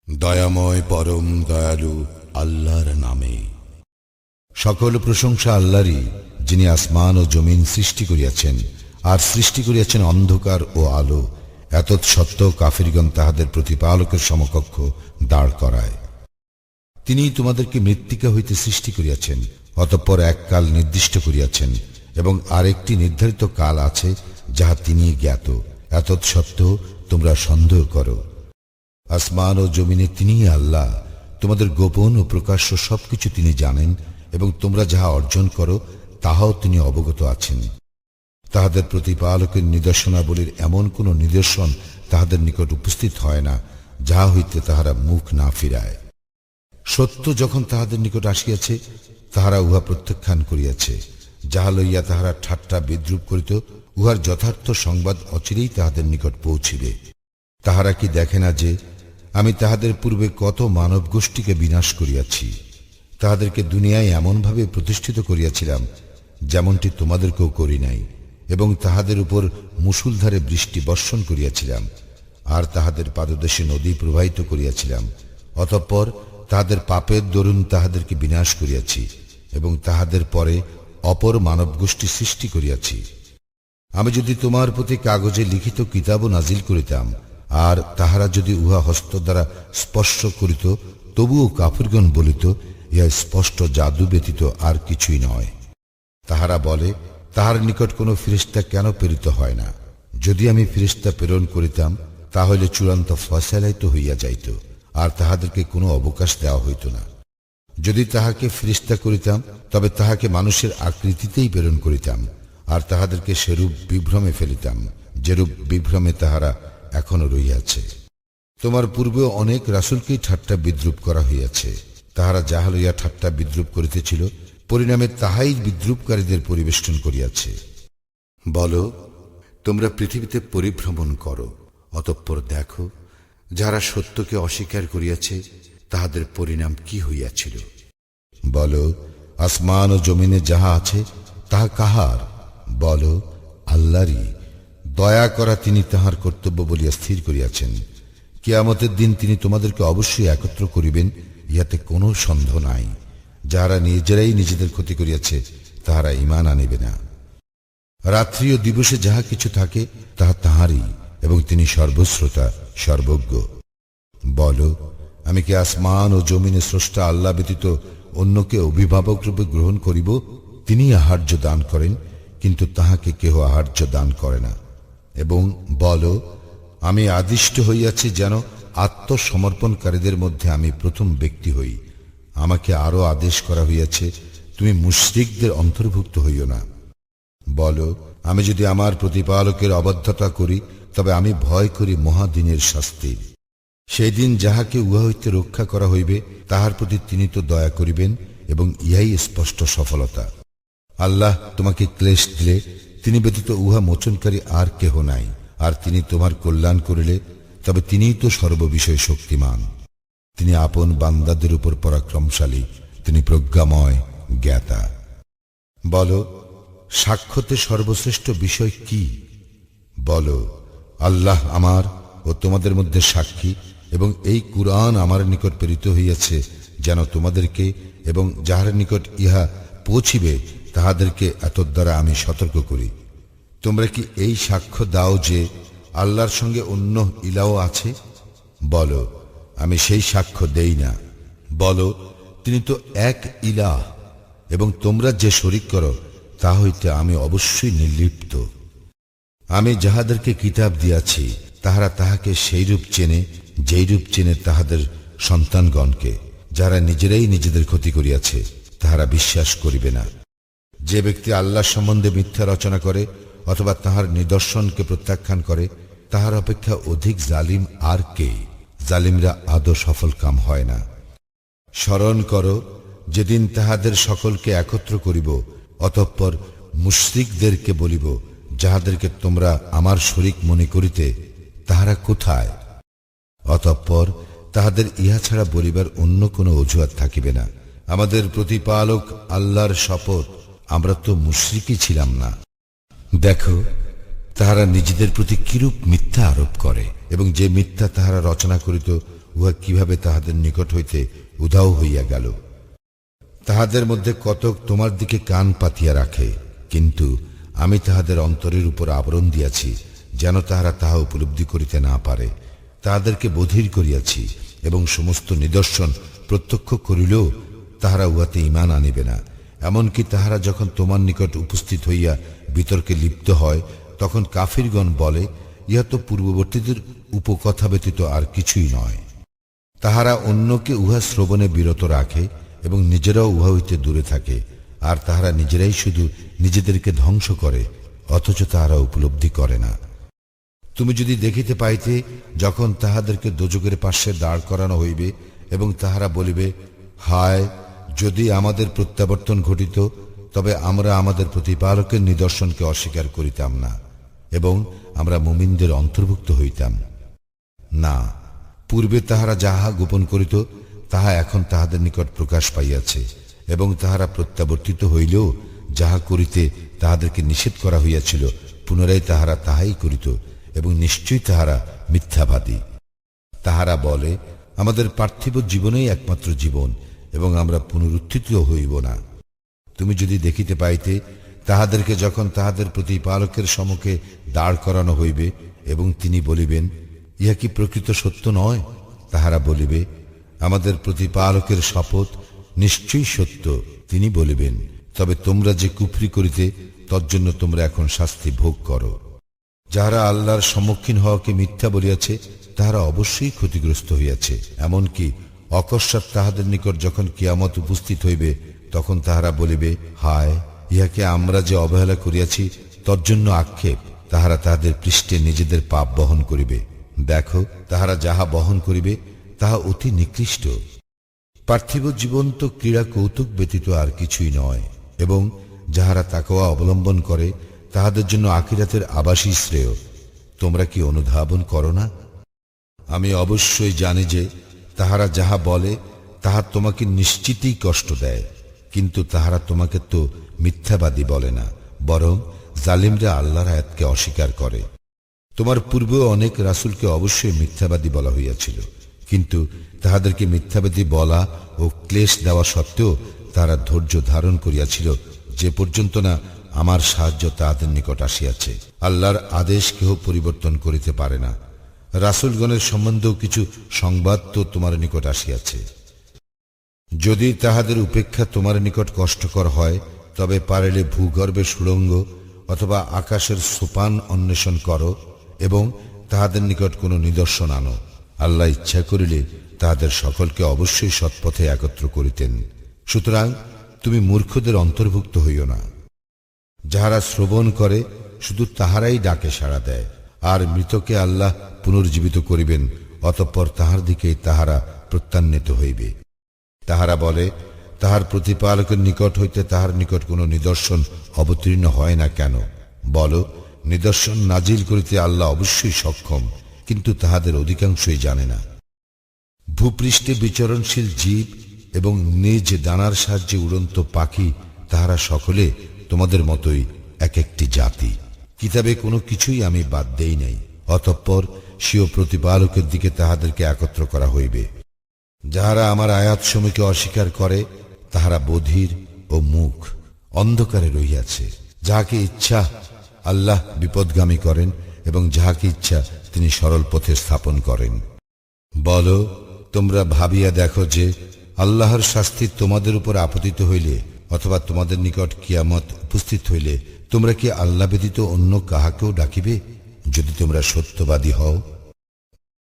দয়াময় পরম দয়ালু আল্লাহর নামে। সকল প্রশংসা আল্লাহরই, যিনি আসমান ও জমিন সৃষ্টি করিয়াছেন, আর সৃষ্টি করিয়াছেন অন্ধকার ও আলো। এতৎসত্ত্বেও কাফিরগণ তাহাদের প্রতিপালকের সমকক্ষ দাঁড় করায়। তিনি তোমাদেরকে মৃত্তিকা হইতে সৃষ্টি করিয়াছেন, অতঃপর এক কাল নির্দিষ্ট করিয়াছেন, এবং আরেকটি নির্ধারিত কাল আছে যাহা তিনি জ্ঞাত। এতৎসত্ত্বেও তোমরা সন্দেহ করো। আসমান ও জমিনে তিনিই আল্লাহ। তোমাদের গোপন ও প্রকাশ্য সবকিছু তিনি জানেন, এবং তোমরা যাহা অর্জন করো তাহাও তিনি অবগত আছেন। তাহাদের প্রতিপালকের নিদর্শনাবলীর এমন কোন নিদর্শন তাহাদের নিকট উপস্থিত হয় না, যাহা হইতে তাহারা মুখ না ফিরায়। সত্য যখন তাহাদের নিকট আসিয়াছে, তাহারা উহা প্রত্যাখ্যান করিয়াছে। যাহা লইয়া তাহারা ঠাট্টা বিদ্রুপ করিত, উহার যথার্থ সংবাদ অচিরেই তাহাদের নিকট পৌঁছিবে। তাহারা কি দেখে না যে আমি তাহাদের পূর্বে কত মানব গোষ্ঠীকে বিনাশ করিয়াছি? তাহাদেরকে দুনিয়ায় এমনভাবে প্রতিষ্ঠিত করিয়াছিলাম যেমনটি তোমাদেরকেও করি নাই, এবং তাহাদের উপর মুষলধারে বৃষ্টি বর্ষণ করিয়াছিলাম, আর তাহাদের পাদদেশে নদী প্রবাহিত করিয়াছিলাম। অতঃপর তাহাদের পাপের দরুন তাহাদেরকে বিনাশ করিয়াছি, এবং তাহাদের পরে অপর মানব গোষ্ঠী সৃষ্টি করিয়াছি। আমি যদি তোমার প্রতি কাগজে লিখিত কিতাবও নাজিল করিতাম, আর তাহারা যদি উহা হস্ত দ্বারা স্পর্শ করিত, তবুও কাফিরগণ বলিত, ইহা স্পষ্ট জাদু ব্যতীত আর কিছুই নয়। তাহারা বলে, তাহার নিকট কোনো ফেরেশতা কেন প্রেরিত হয় না? যদি আমি ফেরেশতা প্রেরণ করিতাম, তাহলে চূড়ান্ত ফয়সালাই তো হইয়া যাইত, আর তাহাদেরকে কোনো অবকাশ দেওয়া হইত না। যদি তাহাকে ফেরেশতা করিতাম, তবে তাহাকে মানুষের আকৃতিতেই প্রেরণ করিতাম, আর তাহাদেরকে সেরূপ বিভ্রমে ফেলিতাম, যেরূপ বিভ্রমে তাহারা এখনো রইয়াছে। তোমার পূর্বেও অনেক রাসূলকেই ঠাট্টা বিদ্রুপ করা হইয়াছে। তাহারা যাহা লইয়া ঠাট্টা বিদ্রুপ করিতেছিল, পরিণামে তাহাই বিদ্রুপকারীদের পরিবেষ্টন করিয়াছে। বলো, তোমরা পৃথিবীতে পরিভ্রমণ করো, অতঃপর দেখো যারা সত্যকে অস্বীকার করিয়াছে তাহাদের পরিণাম কি হইয়াছিল। বলো, আসমান ও জমিনে যাহা আছে তাহা কাহার? বলো, আল্লাহরই। দয়া করা তিনি তাহার কর্তব্য বলিয়া স্থির করিয়াছেন। কিয়ামতের দিন তিনি তোমাদেরকে অবশ্যই একত্র করিবেন, ইহাতে কোনো সন্দেহ নাই। যাহারা নিজেরাই নিজেদের ক্ষতি করিয়াছে তাহারা ঈমান আনিবে না। রাত্রি ও দিবসে যাহা কিছু থাকে তাহা তাহারই, এবং তিনি সর্বশ্রোতা সর্বজ্ঞ। বলো, আমি কি আসমান ও জমিনে স্রষ্টা আল্লাহ ব্যতীত অন্যকে অভিভাবক রূপে গ্রহণ করিব? তিনি আহার্য দান করেন, কিন্তু তাহাকে কেহ আহার্য দান করে না। এবং বলো, আমি আদিষ্ট হইয়াছি যেন আত্মসমর্পণকারীদের মধ্যে আমি প্রথম ব্যক্তি হই। আমাকে আরো আদেশ করা হইয়াছে, তুমি মুশরিকদের অন্তর্ভুক্ত হইও না। বলো, আমি যদি আমার প্রতিপালকের অবাধ্যতা করি, তবে আমি ভয় করি মহাদিনের শাস্তির। সেই দিন যাহাকে উহা হইতে রক্ষা করা হইবে, তাহার প্রতি তিনি তো দয়া করিবেন, এবং ইহাই স্পষ্ট সফলতা। আল্লাহ তোমাকে ক্লেশ দিলে তিনি ব্যতীত উহা মোচনকারী আর কেহ নাই, আর তিনি তোমার কল্যাণ করিলে তবে তিনিই তো সর্ববিষয়ে শক্তিমান। তিনি আপন বান্দাদের উপর পরাক্রমশালী, তিনি প্রজ্ঞাময় জ্ঞাতা। বলো, সাক্ষ্যতে সর্বশ্রেষ্ঠ বিষয় কি? বলো, আল্লাহ আমার ও তোমাদের মধ্যে সাক্ষী, এবং এই কুরআন আমার নিকট প্রেরিত হইয়াছে যেন তোমাদেরকে এবং যাহার নিকট ইহা পৌঁছিবে তাহাদেরকে এতদ্বারা আমি সতর্ক করি। তোমরা কি এই সাক্ষ্য দাও যে আল্লাহর সঙ্গে অন্য ইলাও আছে? বলো, আমি সেই সাক্ষ্য দেই না। বলো, তিনি তো এক ইলাহ, এবং তোমরা যে শরীক করো তা হইতে আমি অবশ্যই নির্লিপ্ত। আমি যাহাদেরকে কিতাব দিয়াছি তাহারা তাহাকে সেইরূপ চেনে যেইরূপ চেনে তাহাদের সন্তানগণকে। যারা নিজেরাই নিজেদের ক্ষতি করিয়াছে তাহারা বিশ্বাস করিবে না। যে ব্যক্তি আল্লাহ সম্বন্ধে মিথ্যা রচনা করে অথবা তাহার নিদর্শনকে প্রত্যাখ্যান করে, তাহার অপেক্ষা অধিক জালিম আর কে? জালিমরা আদৌ সফল কাম হয় না। স্মরণ করো, যেদিন তাহাদের সকলকে একত্র করিব, অতঃপর মুশরিকদেরকে বলিব, যাহাদেরকে তোমরা আমার শরীক মনে করিতে তাহারা কোথায়? অতঃপর তাহাদের ইহা ছাড়া বলিবার অন্য কোনো অজুহাত থাকিবে না। আমাদের প্রতিপালক আল্লাহর শপথ, আমরা তো মুশরিকই ছিলাম না। দেখো, তাহারা নিজেদের প্রতি কিরূপ মিথ্যা আরোপ করে, এবং যে মিথ্যা তাহারা রচনা করিত উহা কিভাবে তাহাদের নিকট হইতে উধাও হইয়া গেল। তাহাদের মধ্যে কতক তোমার দিকে কান পাতিয়া রাখে, কিন্তু আমি তাহাদের অন্তরের উপর আবরণ দিয়াছি, যেন তাহারা তাহা উপলব্ধি করিতে না পারে। তাহাদেরকে বধির করিয়াছি এবং সমস্ত নিদর্শন প্রত্যক্ষ করিলেও তাহারা উহাতে ঈমান আনিবে না। এমনকি তাহারা যখন তোমার নিকট উপস্থিত হইয়া বিতর্কে লিপ্ত হয়, তখন কাফিরগণ বলে, ইহা তো পূর্ববর্তীদের উপকথা ব্যতীত আর কিছুই নয়। তাহারা অন্যকে উহা শ্রবণে বিরত রাখে এবং নিজেরাও উহা হইতে দূরে থাকে, আর তাহারা নিজেরাই শুধু নিজেদেরকে ধ্বংস করে, অথচ তাহারা উপলব্ধি করে না। তুমি যদি দেখিতে পাইতে, যখন তাহাদেরকে দোজকের পার্শ্বে দাঁড় করানো হইবে এবং তাহারা বলিবে, হায়, যদি আমাদের প্রত্যাবর্তন ঘটিত, তবে আমরা আমাদের প্রতিপালকের নিদর্শনকে অস্বীকার করিতাম না এবং আমরা মুমিনদের অন্তর্ভুক্ত হইতাম না। পূর্বে তাহারা যাহা গোপন করিত, তাহা এখন তাহাদের নিকট প্রকাশ পাইয়াছে, এবং তাহারা প্রত্যাবর্তিত হইলেও যাহা করিতে তাহাদেরকে নিষেধ করা হইয়াছিল, পুনরায় তাহারা তাহাই করিত, এবং নিশ্চয়ই তাহারা মিথ্যাবাদী। তাহারা বলে, আমাদের পার্থিব জীবনেই একমাত্র জীবন, এবং আমরা পুনরুত্থিত হইব না। তুমি যদি দেখিতে পাইতে, তাহাদেরকে যখন তাহাদের প্রতিপালকের সম্মুখে দাঁড় করানো হইবে এবং তিনি বলিবেন, ইহা কি প্রকৃত সত্য নয়? তাহারা বলিবে, আমাদের প্রতিপালকের শপথ, নিশ্চয়ই সত্য। তিনি বলিবেন, তবে তোমরা যে কুফরি করিতে, তজ্জন্য তোমরা এখন শাস্তি ভোগ করো। যাহারা আল্লাহর সম্মুখীন হওয়াকে মিথ্যা বলিয়াছে, তাহারা অবশ্যই ক্ষতিগ্রস্ত হইয়াছে। এমনকি অকস্মাৎ তাহাদের নিকট যখন কিয়ামত উপস্থিত হইবে, তখন তাহারা বলিবে, হায়, ইহাকে আমরা যে অবহেলা করিয়াছি, তজ্জন্য আক্ষেপ। তাহারা তাহাদের পৃষ্ঠে নিজেদের পাপ বহন করিবে। দেখো, তাহারা যাহা বহন করিবে তাহা অতি নিকৃষ্ট। পার্থিব জীবন তো ক্রীড়া কৌতুক ব্যতীত আর কিছুই নয়, এবং যাহারা তাকওয়া অবলম্বন করে, তাহাদের জন্য আখিরাতের আবাসই শ্রেয়। তোমরা কি অনুধাবন করো না? আমি অবশ্যই জানি যে তাহারা যাহা বলে তাহা তোমাকে নিশ্চিতই কষ্ট দেয়, কিন্তু তাহারা তোমাকে তো মিথ্যাবাদী বলে না, বরং জালিমরা আল্লাহর আয়াতকে অস্বীকার করে। তোমার পূর্বেও অনেক রাসূলকে অবশ্যই মিথ্যাবাদী বলা হইয়াছিল, কিন্তু তাহাদেরকে মিথ্যাবাদী বলা ও ক্লেশ দেওয়া সত্ত্বেও তারা ধৈর্য ধারণ করিয়াছিল, যে পর্যন্ত না আমার সাহায্য তাহাদের নিকট আসিয়াছে। আল্লাহর আদেশ কেহ পরিবর্তন করিতে পারে না। রাসূলগণের সম্বন্ধেও কিছু সংবাদ তো তোমার নিকট আসিয়াছে। যদি তাহাদের উপেক্ষা তোমার নিকট কষ্টকর হয়, তবে পারিলে ভূগর্ভের সুড়ঙ্গ অথবা আকাশের সোপান অন্বেষণ করো এবং তাহাদের নিকট কোনো নিদর্শন আনো। আল্লাহ ইচ্ছা করিলে তাহাদের সকলকে অবশ্যই সৎপথে একত্র করিতেন। সুতরাং তুমি মূর্খদের অন্তর্ভুক্ত হইও না। যাহারা শ্রবণ করে, শুধু তাহারাই ডাকে সাড়া দেয়, আর মৃতকে আল্লাহ পুনর্জীবিত করিবেন, অতঃপর তাহার দিকে তাহারা প্রত্যান্বিত হইবে। তাহারা বলে, তাহার প্রতিপালকের নিকট হইতে তাহার নিকট কোনো নিদর্শন অবতীর্ণ হয় না কেন? বলো, নিদর্শন নাজিল করিতে আল্লাহ অবশ্যই সক্ষম, কিন্তু তাহাদের অধিকাংশই জানে না। ভূপৃষ্ঠে বিচরণশীল জীব এবং নিজ ডানার সাহায্যে উড়ন্ত পাখি, তাহারা সকলে তোমাদের মতোই এক একটি জাতি। কিতাবে কোনো কিছুই আমি বাদ দেই নাই। অতঃপর স্বীয় প্রতিপালকের দিকে তাহাদেরকে একত্র করা হইবে। যাহারা আমার আয়াতসমূহকে অস্বীকার করে, তাহারা বধির ও মুখ অন্ধকারে রহিয়াছে। যাহাকে ইচ্ছা আল্লাহ বিপদগামী করেন এবং যাহাকে ইচ্ছা তিনি সরল পথে স্থাপন করেন। বলো, তোমরা ভাবিয়া দেখো যে আল্লাহর শাস্তি তোমাদের উপর আপতিত হইলে অথবা তোমাদের নিকট কিয়ামত উপস্থিত হইলে তোমরা কি আল্লাহ ব্যতীত অন্য কাহাকেও ডাকিবে? যদি তোমরা সত্যবাদী হও,